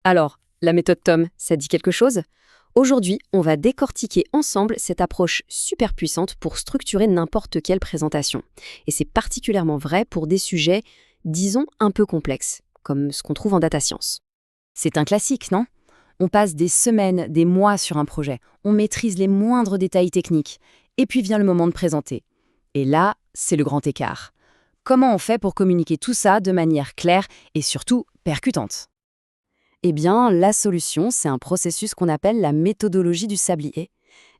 Alors, la méthode Tom, ça dit quelque chose? Aujourd'hui, on va décortiquer ensemble cette approche super puissante pour structurer n'importe quelle présentation. Et c'est particulièrement vrai pour des sujets, disons, un peu complexes, comme ce qu'on trouve en data science. C'est un classique, non? On passe des semaines, des mois sur un projet, on maîtrise les moindres détails techniques, et puis vient le moment de présenter. Et là, c'est le grand écart. Comment on fait pour communiquer tout ça de manière claire et surtout percutante? Eh bien, la solution, c'est un processus qu'on appelle la méthodologie du sablier.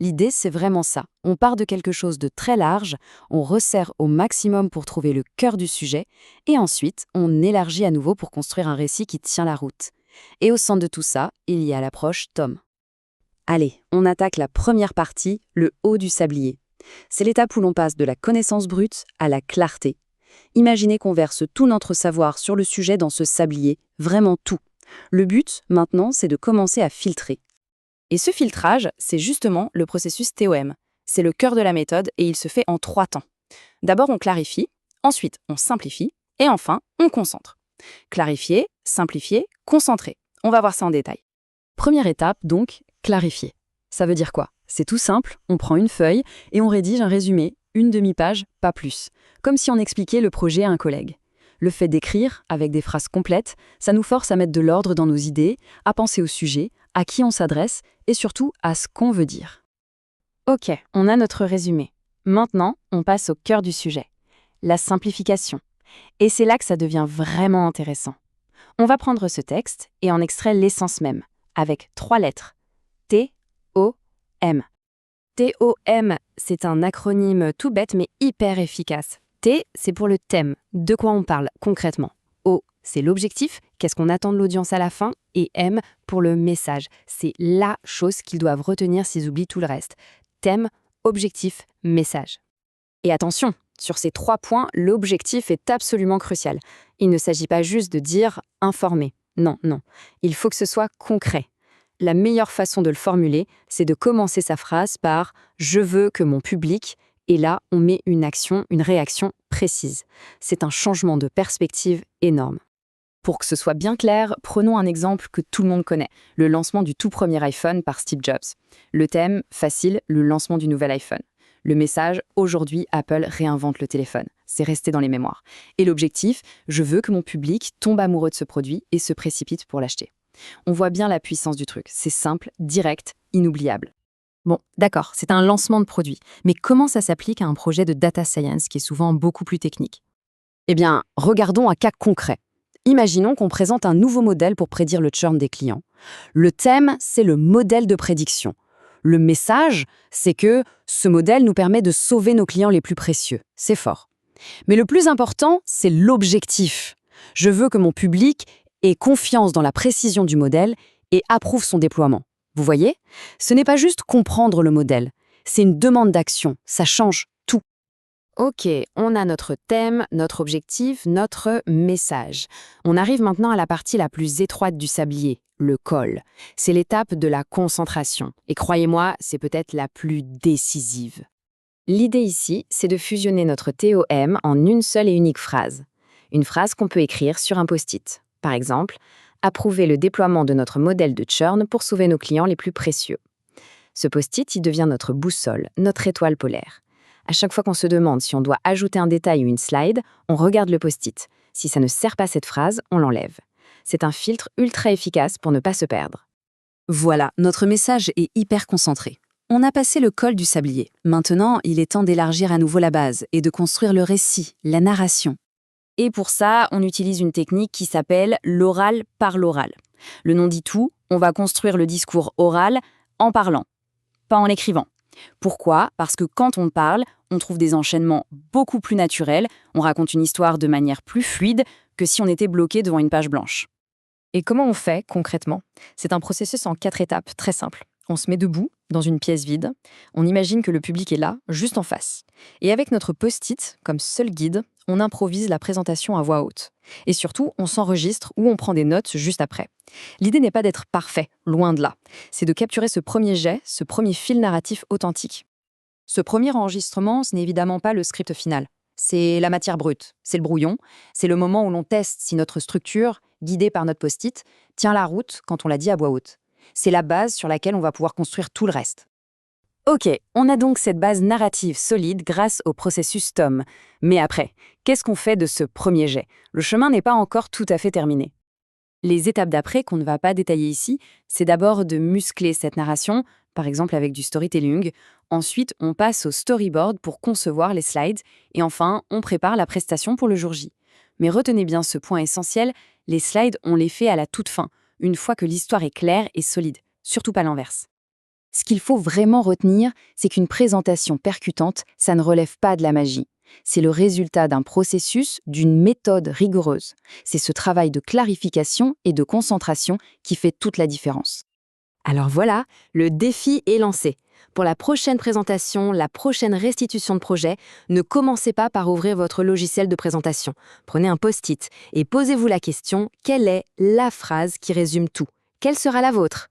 L'idée, c'est vraiment ça. On part de quelque chose de très large, on resserre au maximum pour trouver le cœur du sujet, et ensuite, on élargit à nouveau pour construire un récit qui tient la route. Et au centre de tout ça, il y a l'approche Tom. Allez, on attaque la première partie, le haut du sablier. C'est l'étape où l'on passe de la connaissance brute à la clarté. Imaginez qu'on verse tout notre savoir sur le sujet dans ce sablier, vraiment tout. Le but, maintenant, c'est de commencer à filtrer. Et ce filtrage, c'est justement le processus TOM. C'est le cœur de la méthode et il se fait en 3 temps. D'abord, on clarifie, ensuite, on simplifie, et enfin, on concentre. Clarifier, simplifier, concentrer. On va voir ça en détail. Première étape, donc, clarifier. Ça veut dire quoi? C'est tout simple, on prend une feuille et on rédige un résumé, une demi-page, pas plus. Comme si on expliquait le projet à un collègue. Le fait d'écrire, avec des phrases complètes, ça nous force à mettre de l'ordre dans nos idées, à penser au sujet, à qui on s'adresse et surtout à ce qu'on veut dire. Ok, on a notre résumé. Maintenant, on passe au cœur du sujet. La simplification. Et c'est là que ça devient vraiment intéressant. On va prendre ce texte et en extraire l'essence même, avec 3 lettres. T-O-M. T-O-M, c'est un acronyme tout bête mais hyper efficace. T, c'est pour le thème, de quoi on parle concrètement. O, c'est l'objectif, qu'est-ce qu'on attend de l'audience à la fin. Et M, pour le message, c'est la chose qu'ils doivent retenir s'ils oublient tout le reste. Thème, objectif, message. Et attention, sur ces 3 points, l'objectif est absolument crucial. Il ne s'agit pas juste de dire « informer ». Non, non. Il faut que ce soit concret. La meilleure façon de le formuler, c'est de commencer sa phrase par « je veux que mon public », et là, on met une action, une réaction précise. C'est un changement de perspective énorme. Pour que ce soit bien clair, prenons un exemple que tout le monde connaît, le lancement du tout premier iPhone par Steve Jobs. Le thème, facile, le lancement du nouvel iPhone. Le message, aujourd'hui, Apple réinvente le téléphone. C'est resté dans les mémoires. Et l'objectif, je veux que mon public tombe amoureux de ce produit et se précipite pour l'acheter. On voit bien la puissance du truc. C'est simple, direct, inoubliable. Bon, d'accord, c'est un lancement de produit. Mais comment ça s'applique à un projet de data science qui est souvent beaucoup plus technique? Eh bien, regardons un cas concret. Imaginons qu'on présente un nouveau modèle pour prédire le churn des clients. Le thème, c'est le modèle de prédiction. Le message, c'est que ce modèle nous permet de sauver nos clients les plus précieux. C'est fort. Mais le plus important, c'est l'objectif. Je veux que mon public ait confiance dans la précision du modèle et approuve son déploiement. Vous voyez? Ce n'est pas juste comprendre le modèle, c'est une demande d'action, ça change tout. Ok, on a notre thème, notre objectif, notre message. On arrive maintenant à la partie la plus étroite du sablier, le col. C'est l'étape de la concentration. Et croyez-moi, c'est peut-être la plus décisive. L'idée ici, c'est de fusionner notre TOM en une seule et unique phrase. Une phrase qu'on peut écrire sur un post-it. Par exemple, approuver le déploiement de notre modèle de churn pour sauver nos clients les plus précieux. Ce post-it, il devient notre boussole, notre étoile polaire. À chaque fois qu'on se demande si on doit ajouter un détail ou une slide, on regarde le post-it. Si ça ne sert pas cette phrase, on l'enlève. C'est un filtre ultra efficace pour ne pas se perdre. Voilà, notre message est hyper concentré. On a passé le col du sablier. Maintenant, il est temps d'élargir à nouveau la base et de construire le récit, la narration. Et pour ça, on utilise une technique qui s'appelle l'oral par l'oral. Le nom dit tout, on va construire le discours oral en parlant, pas en écrivant. Pourquoi? Parce que quand on parle, on trouve des enchaînements beaucoup plus naturels, on raconte une histoire de manière plus fluide que si on était bloqué devant une page blanche. Et comment on fait concrètement? C'est un processus en 4 étapes, très simple. On se met debout, dans une pièce vide, on imagine que le public est là, juste en face. Et avec notre post-it, comme seul guide, on improvise la présentation à voix haute. Et surtout, on s'enregistre ou on prend des notes juste après. L'idée n'est pas d'être parfait, loin de là. C'est de capturer ce premier jet, ce premier fil narratif authentique. Ce premier enregistrement, ce n'est évidemment pas le script final. c'est la matière brute, c'est le brouillon, c'est le moment où l'on teste si notre structure, guidée par notre post-it, tient la route quand on l'a dit à voix haute. C'est la base sur laquelle on va pouvoir construire tout le reste. Ok, on a donc cette base narrative solide grâce au processus TOM. Mais après, qu'est-ce qu'on fait de ce premier jet? Le chemin n'est pas encore tout à fait terminé. Les étapes d'après, qu'on ne va pas détailler ici, c'est d'abord de muscler cette narration, par exemple avec du storytelling. Ensuite, on passe au storyboard pour concevoir les slides. Et enfin, on prépare la prestation pour le jour J. Mais retenez bien ce point essentiel, les slides, on les fait à la toute fin, une fois que l'histoire est claire et solide, surtout pas l'inverse. Ce qu'il faut vraiment retenir, c'est qu'une présentation percutante, ça ne relève pas de la magie. C'est le résultat d'un processus, d'une méthode rigoureuse. C'est ce travail de clarification et de concentration qui fait toute la différence. Alors voilà, le défi est lancé. Pour la prochaine présentation, la prochaine restitution de projet, ne commencez pas par ouvrir votre logiciel de présentation. Prenez un post-it et posez-vous la question, quelle est la phrase qui résume tout? Quelle sera la vôtre?